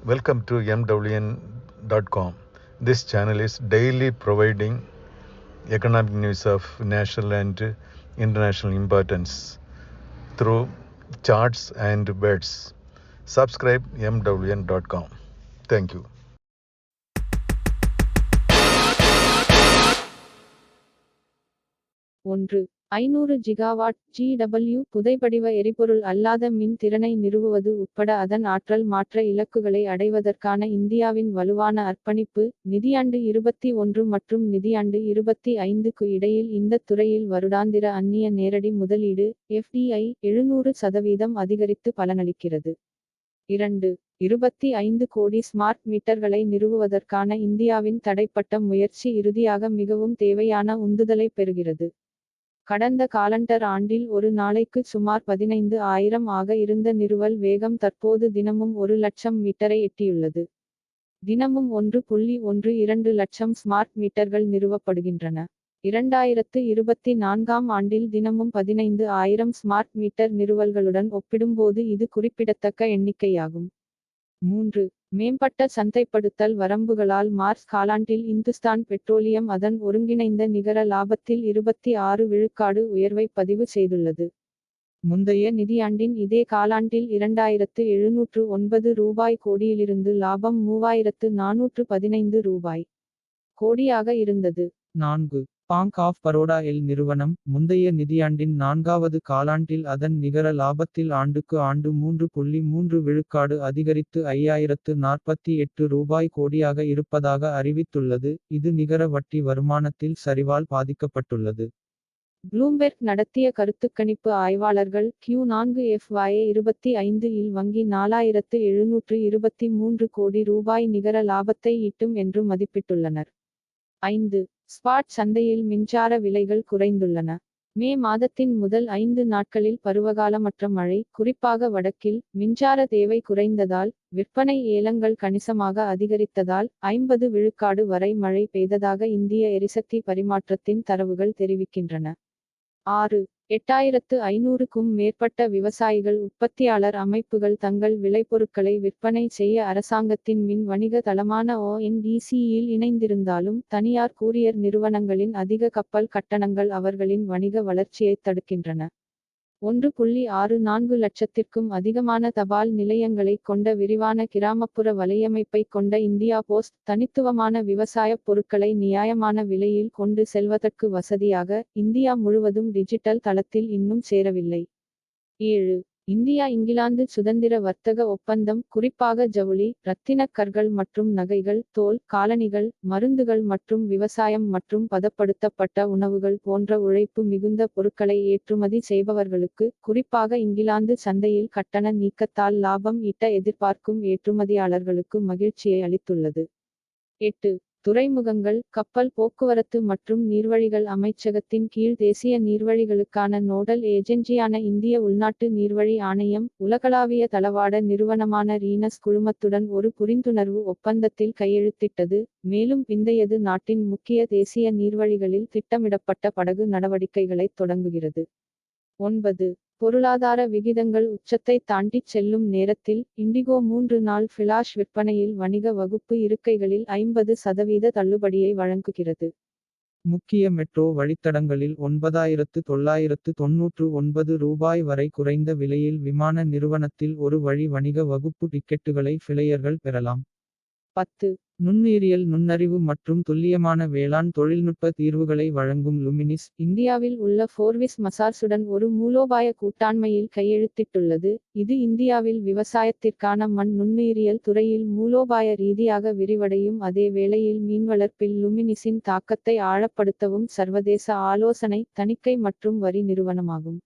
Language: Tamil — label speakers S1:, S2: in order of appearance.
S1: Welcome to MWN.com. This channel is daily providing economic news of national and international importance through charts and bets. Subscribe MWN.com. Thank you.
S2: ஒன்று 500 ஜிகாவாட் GW புதைபடிவ எரிபொருள் அல்லாத மின் திறனை நிறுவுவது உட்பட அதன் ஆற்றல் மாற்ற இலக்குகளை அடைவதற்கான இந்தியாவின் வலுவான அர்ப்பணிப்பு. நிதியாண்டு 21 மற்றும் நிதியாண்டு 25க்கு இடையில் இந்த துறையில் வருடாந்திர அந்நிய நேரடி முதலீடு FDI 700% அதிகரித்து பலனளிக்கிறது. 2. 25 கோடி ஸ்மார்ட் மீட்டர்களை நிறுவுவதற்கான இந்தியாவின் தடைப்பட்ட முயற்சி இறுதியாக மிகவும் தேவையான உந்துதலை பெறுகிறது. கடந்த காலண்டர் ஆண்டில் ஒரு நாளைக்கு சுமார் 15,000 ஆக இருந்த நிறுவல் வேகம் தற்போது தினமும் 1,00,000 மீட்டரை எட்டியுள்ளது. தினமும் 1.12 லட்சம் ஸ்மார்ட் மீட்டர்கள் நிறுவப்படுகின்றன. 2024ஆம் ஆண்டில் தினமும் 15,000 ஸ்மார்ட் மீட்டர் நிறுவல்களுடன் ஒப்பிடும்போது இது குறிப்பிடத்தக்க எண்ணிக்கையாகும். 3. மேம்பட்ட சந்தைப்படுத்தல் வரம்புகளால் மார்ச் காலாண்டில் இந்துஸ்தான் பெட்ரோலியம் அதன் ஒருங்கிணைந்த நிகர லாபத்தில் 26% உயர்வை பதிவு செய்துள்ளது. முந்தைய நிதியாண்டின் இதே காலாண்டில் 2,709 ரூபாய் கோடியிலிருந்து லாபம் 3,415 கோடியாக இருந்தது. 4. பாங்க் ஆஃப் பரோடா நிறுவனம் முந்தைய நிதியாண்டின் 4வது காலாண்டில் அதன் நிகர லாபத்தில் ஆண்டுக்கு ஆண்டு 3.3% அதிகரித்து 5,048 ரூபாய் கோடியாக இருப்பதாக அறிவித்துள்ளது. இது நிகர வட்டி வருமானத்தில் சரிவால் பாதிக்கப்பட்டுள்ளது. ப்ளூம்பெர்க் நடத்திய கருத்துக்கணிப்பு ஆய்வாளர்கள் Q4 FY25 இல் வங்கி 4,723 கோடி ரூபாய் நிகர லாபத்தை ஈட்டும் என்று மதிப்பிட்டுள்ளனர். 5. ஸ்பாட் சந்தையில் மின்சார விலைகள் குறைந்துள்ளன. மே மாதத்தின் முதல் 5 நாட்களில் பருவகாலமற்ற மழை, குறிப்பாக வடக்கில், மின்சார தேவை குறைந்ததால், விற்பனை ஏலங்கள் கணிசமாக அதிகரித்ததால் 50% வரை மழை பெய்ததாக இந்திய எரிசக்தி பரிமாற்றத்தின் தரவுகள் தெரிவிக்கின்றன. 6. 8,500க்கும் மேற்பட்ட விவசாயிகள் உற்பத்தியாளர் அமைப்புகள் தங்கள் விளைபொருட்களை விற்பனை செய்ய அரசாங்கத்தின் மின் வணிக தளமான ONDC-யில் இணைந்திருந்தாலும் தனியார் கூரியர் நிறுவனங்களின் அதிக கப்பல் கட்டணங்கள் அவர்களின் வணிக வளர்ச்சியைத் தடுக்கின்றன. 1.64 லட்சத்திற்கும் அதிகமான தபால் நிலையங்களைக் கொண்ட விரிவான கிராமப்புற வலையமைப்பைக் கொண்ட இந்தியா போஸ்ட் தனித்துவமான விவசாயப் பொருட்களை நியாயமான விலையில் கொண்டு செல்வதற்கு வசதியாக இந்தியா முழுவதும் டிஜிட்டல் தளத்தில் இன்னும் சேரவில்லை. 7. இந்தியா இங்கிலாந்து சுதந்திர வர்த்தக ஒப்பந்தம் குறிப்பாக ஜவுளி, இரத்தினக் கற்கள் மற்றும் நகைகள், தோல், காலணிகள், மருந்துகள் மற்றும் விவசாயம் மற்றும் பதப்படுத்தப்பட்ட உணவுகள் போன்ற உழைப்பு மிகுந்த பொருட்களை ஏற்றுமதி செய்பவர்களுக்கு, குறிப்பாக இங்கிலாந்து சந்தையில் கட்டண நீக்கத்தால் லாபம் ஈட்ட எதிர்பார்க்கும் ஏற்றுமதியாளர்களுக்கு மகிழ்ச்சியை அளித்துள்ளது. 8. துறைமுகங்கள், கப்பல் போக்குவரத்து மற்றும் நீர்வழிகள் அமைச்சகத்தின் கீழ் தேசிய நீர்வழிகளுக்கான நோடல் ஏஜென்சியான இந்திய உள்நாட்டு நீர்வழி ஆணையம், உலகளாவிய தளவாட நிறுவனமான ரீனஸ் குழுமத்துடன் ஒரு புரிந்துணர்வு ஒப்பந்தத்தில் கையெழுத்திட்டது, மேலும் பிந்தையது நாட்டின் முக்கிய தேசிய நீர்வழிகளில் திட்டமிடப்பட்ட படகு நடவடிக்கைகளைத் தொடங்குகிறது. 9. பொருளாதார விகிதங்கள் உச்சத்தை தாண்டிச் செல்லும் நேரத்தில், இண்டிகோ 3 நாள் ஃபிளாஷ் விற்பனையில் வணிக வகுப்பு இருக்கைகளில் 50% தள்ளுபடியை வழங்குகிறது. முக்கிய மெட்ரோ வழித்தடங்களில் 9,999 ரூபாய் வரை குறைந்த விலையில் விமான நிறுவனத்தில் ஒரு வழி வணிக வகுப்பு டிக்கெட்டுகளை ஃபிளையர்கள் பெறலாம். 10. நுண்ணுயிரியல் நுண்ணறிவு மற்றும் துல்லியமான வேளாண் தொழில்நுட்ப தீர்வுகளை வழங்கும் லுமினிஸ், இந்தியாவில் உள்ள ஃபோர்விஸ் மசார்ஸுடன் ஒரு மூலோபாய கூட்டாண்மையில் கையெழுத்திட்டுள்ளது. இது இந்தியாவில் விவசாயத்திற்கான மண் நுண்ணுயிரியல் துறையில் மூலோபாய ரீதியாக விரிவடையும் அதே வேளையில் மீன்வளர்ப்பில் லுமினிஸின் தாக்கத்தை ஆழப்படுத்தவும் சர்வதேச ஆலோசனை, தணிக்கை மற்றும் வரி நிறுவனமாகும்.